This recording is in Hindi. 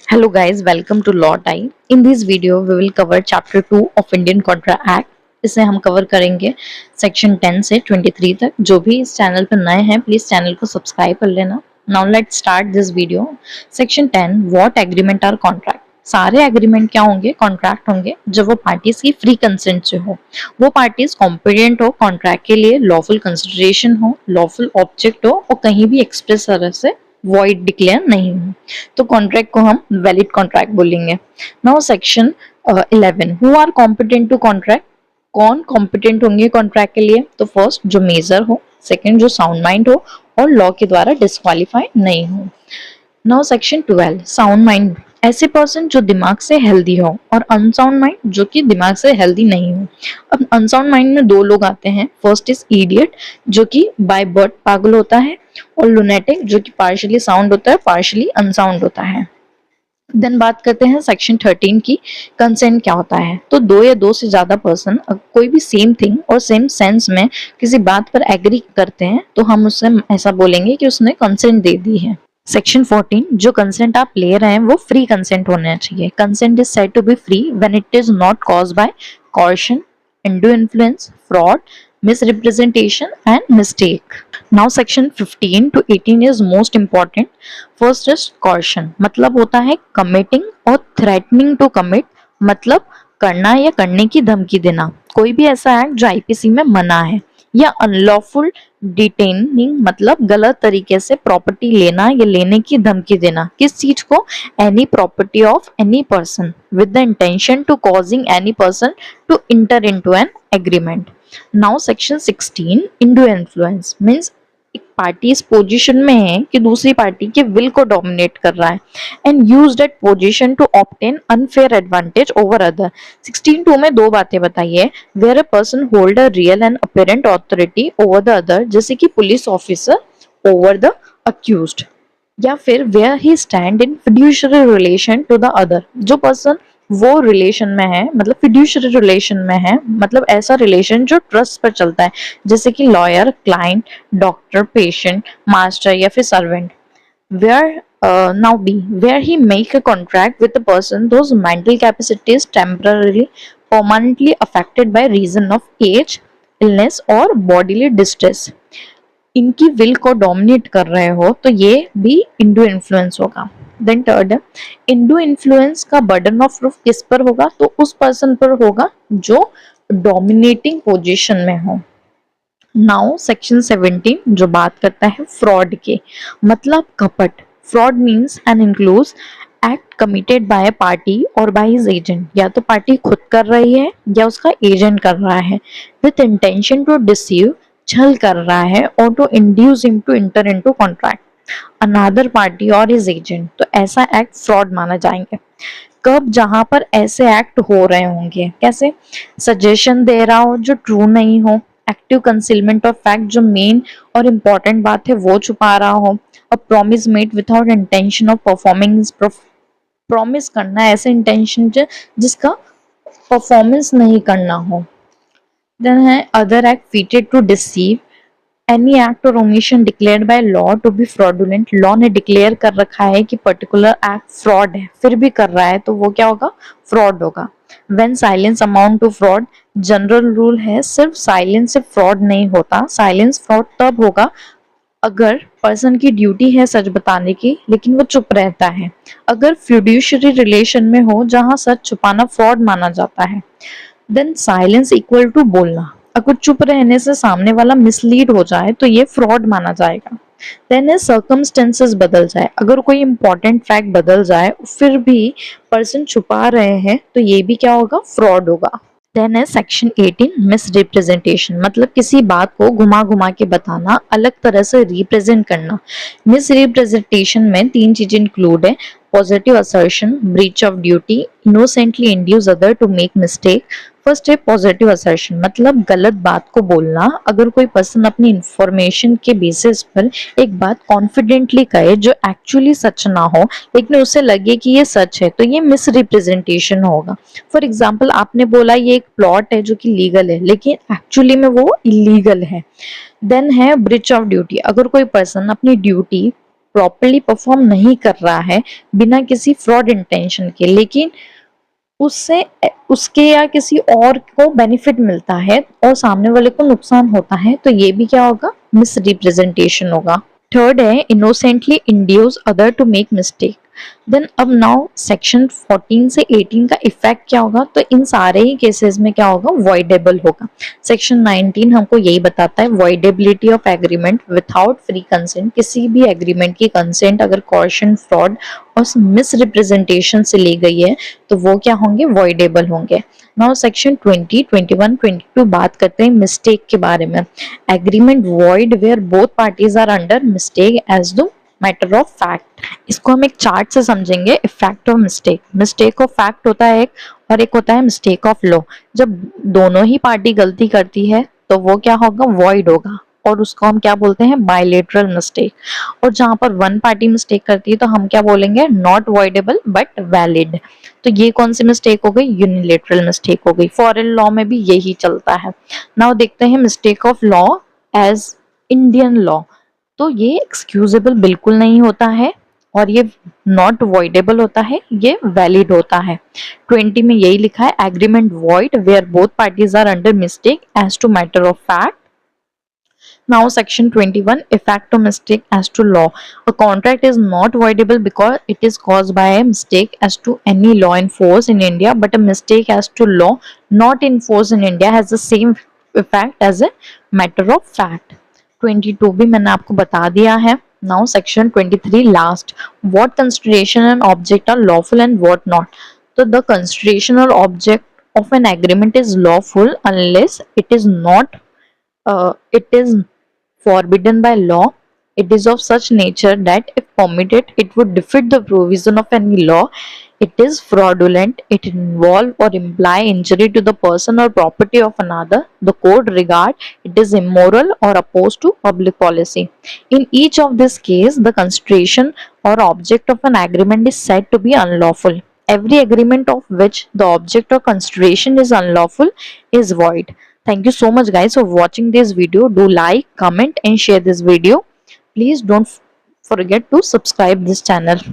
Hello guys, welcome to Law Time. In this video, we will cover Chapter 2 of Indian Contract Act. इसे हम कवर करेंगे सेक्शन 10 से 23 तक. जो भी इस चैनल पर नए हैं, प्लीज चैनल को सब्सक्राइब कर लेना. Now let's start this video. Section 10, What Agreement are Contract? सारे एग्रीमेंट क्या होंगे? कॉन्ट्रैक्ट होंगे जब वो पार्टीज की फ्री कंसेंट से हो, वो पार्टीज कॉम्पिटेंट हो, कॉन्ट्रैक्ट के लिए लॉफुल कंसिडरेशन हो, लॉफुल ऑब्जेक्ट हो और कहीं भी एक्सप्रेस तरह से वॉइड डिक्लेयर नहीं हो, तो कॉन्ट्रैक्ट को हम वैलिड कॉन्ट्रैक्ट बोलेंगे. Now section 11, who are competent to contract? कौन कॉम्पिटेंट होंगे कॉन्ट्रैक्ट के लिए? तो फर्स्ट जो मेजर हो, सेकंड जो साउंड माइंड हो और लॉ के द्वारा डिस्क्वालीफाई नहीं हो. नाउ सेक्शन 12, साउंड माइंड, ऐसे पर्सन जो दिमाग से हेल्दी हो, और अनसाउंड माइंड जो कि दिमाग से हेल्दी नहीं हो. अब अनसाउंड माइंड में दो लोग आते हैं. फर्स्ट इज इडियट जो कि बाय बर्थ पागल होता है, और लुनेटिक जो कि पार्शियली साउंड होता है, पार्शियली अनसाउंड होता है. देन बात करते हैं सेक्शन 13 की, कंसेंट क्या होता है. तो दो या दो से ज्यादा पर्सन कोई भी सेम थिंग और सेम सेंस में किसी बात पर एग्री करते हैं तो हम उससे ऐसा बोलेंगे कि उसने कंसेंट दे दी है. सेक्शन 14, जो कंसेंट आप ले रहे हैं वो फ्री कंसेंट होना चाहिए. Consent is said to be free when it is not caused by coercion, undue influence, fraud, misrepresentation and mistake. Now section 15 to 18 is most important. First is coercion, मतलब होता है committing और threatening to commit, मतलब करना या करने की धमकी देना. कोई भी ऐसा एक्ट जो आईपीसी में मना है. या अनलॉफुल डिटेनिंग, मतलब गलत तरीके से प्रॉपर्टी लेना या लेने की धमकी देना. किस चीज को? Any property of any person with the intention to causing any person to enter into an agreement. Now section 16, undue influence, means एक पार्टी इस पोजीशन में है कि दूसरी पार्टी के विल को डोमिनेट कर रहा है and use that position to obtain unfair advantage over other. 16(2) में दो बातें बताई है. Where a person hold a real and apparent authority over the other, जैसे कि police officer over the accused, या फिर where he stand in fiduciary relation to the other. जो पर्सन वो रिलेशन में है, मतलब फिड्यूशियरी रिलेशन में है, मतलब ऐसा रिलेशन जो ट्रस्ट पर चलता है, जैसे कि lawyer, client, doctor, patient, master या फिर servant. Where now B, where he make a contract with a person those mental capacities temporary permanently affected by reason of age, illness और बॉडीली डिस्ट्रेस. इनकी विल को डोमिनेट कर रहे हो तो ये भी इंडू इन्फ्लुएंस होगा. देन थर्ड, इंडू इन्फ्लुएंस का बर्डन ऑफ प्रूफ किस पर होगा? तो उस पर्सन पर होगा जो डोमिनेटिंग पोजीशन में हो. नाउ सेक्शन 17 जो बात करता है फ्रॉड के, मतलब कपट. Fraud means and includes act committed by a party और बाय हिज एजेंट. या तो पार्टी खुद कर रही है या उसका एजेंट कर रहा है, विथ इंटेंशन टू डिसीव, छल कर रहा है, और to induce him to enter into contract another party और हिज एजेंट. तो ऐसा एक्ट फ्रॉड माना जाएंगे. कब? जहां पर ऐसे एक्ट हो रहे होंगे. कैसे? सजेशन दे रहा हो जो ट्रू नहीं हो, एक्टिव कंसीलमेंट ऑफ फैक्ट, जो मेन और इम्पोर्टेंट बात है वो छुपा रहा हो, a promise made without intention of performing, promise करना है ऐसे इंटेंशन जिसका परफॉर्मेंस नहीं करना हो. देन है other act fitted to deceive, any act or omission declared by law to be fraudulent. Law ने डिक्लेयर कर रखा है कि पर्टिकुलर एक्ट फ्रॉड है, फिर भी कर रहा है, तो वो क्या होगा? फ्रॉड होगा. When silence amount to fraud, general rule है सिर्फ साइलेंस से फ्रॉड नहीं होता. साइलेंस फ्रॉड तब होगा अगर पर्सन की ड्यूटी है सच बताने की लेकिन वो चुप रहता है. अगर फिड्यूशियरी रिलेशन में हो जहां सच छुपाना फ्रॉड माना जाता है. देन साइलेंस इक्वल टू बोलना. अगर चुप रहने से सामने वाला मिसलीड हो जाए तो ये फ्रॉड माना जाएगा. देन सर्कमस्टेंसेस बदल जाए, अगर कोई इंपॉर्टेंट फैक्ट बदल जाए फिर भी पर्सन छुपा रहे हैं तो ये भी क्या होगा? फ्रॉड होगा. देन है सेक्शन 18, मिस रिप्रेजेंटेशन, मतलब किसी बात को घुमा घुमा के बताना, अलग तरह से रिप्रेजेंट करना. मिस रिप्रेजेंटेशन में तीन चीजें इंक्लूड है: positive assertion, breach of duty, innocently induce other to make mistake. First है पॉजिटिव असर्शन, मतलब गलत बात को बोलना. अगर कोई पर्सन अपनी इंफॉर्मेशन के बेसिस पर एक बात कॉन्फिडेंटली कहे जो एक्चुअली सच ना हो लेकिन उसे लगे कि ये सच है, तो ये मिस रिप्रेजेंटेशन होगा. फॉर एग्जाम्पल, आपने बोला ये एक प्लॉट है जो कि लीगल है लेकिन एक्चुअली में वो इलीगल है. देन है ब्रीच ऑफ ड्यूटी, अगर कोई पर्सन अपनी ड्यूटी प्रॉपरली परफॉर्म नहीं कर रहा है बिना किसी फ्रॉड इंटेंशन के, लेकिन उससे उसके या किसी और को बेनिफिट मिलता है और सामने वाले को नुकसान होता है, तो ये भी क्या होगा, मिस रिप्रेजेंटेशन होगा। थर्ड है innocently induce other to make mistake. Then अब नाउ सेक्शन 14 से 18 का इफेक्ट क्या होगा, तो इन सारे ही केसेस में क्या होगा, वॉइडेबल होगा। सेक्शन 19 हमको यही बताता है, voidability of agreement without free consent. किसी भी एग्रीमेंट की कंसेंट अगर कॉशन, फ्रॉड और मिस रिप्रेजेंटेशन से ली गई है तो वो क्या होंगे, वॉइडेबल होंगे। नाउ सेक्शन 20, 21, 22 बात करते हैं मिस्टेक के बारे में। Agreement void where both parties are under mistake as the matter of fact. इसको हम एक चार्ट से समझेंगे। Effect of mistake, mistake of fact होता है एक, और एक होता है मिस्टेक ऑफ लॉ। जब दोनों ही पार्टी गलती करती है तो वो क्या होगा, वॉइड होगा, और उसको हम क्या बोलते हैं, बायलेटरल मिस्टेक। और जहां पर वन पार्टी मिस्टेक करती है तो हम क्या बोलेंगे, नॉट वॉइडेबल बट वैलिड। तो ये कौन सी मिस्टेक हो गई, यूनिलेटरल मिस्टेक हो गई। फॉरेन लॉ में भी यही चलता है। नाउ देखते हैं mistake of law as Indian law. तो ये एक्सक्यूजेबल बिल्कुल नहीं होता है, और ये नॉट वॉइडेबल होता है, ये वैलिड होता है। 20 में यही लिखा है, agreement void where both parties are under mistake as to matter of fact. Now section 21, effect of mistake as to law. A contract is not voidable because it is caused by a mistake as to any law in force in India, but a mistake as to law not in force in India has the same effect as a matter of fact. 22 भी मैंने आपको बता दिया है। Now section 23 last, what consideration and object are lawful and what not. तो the consideration or object of an agreement is lawful unless it is forbidden by law. It is of such nature that if permitted, it would defeat the provision of any law. It is fraudulent. It involve or imply injury to the person or property of another. The code regard it is immoral or opposed to public policy. In each of this case, the consideration or object of an agreement is said to be unlawful. Every agreement of which the object or consideration is unlawful is void. Thank you so much guys for watching this video. Do like, comment and share this video. Please don't forget to subscribe this channel.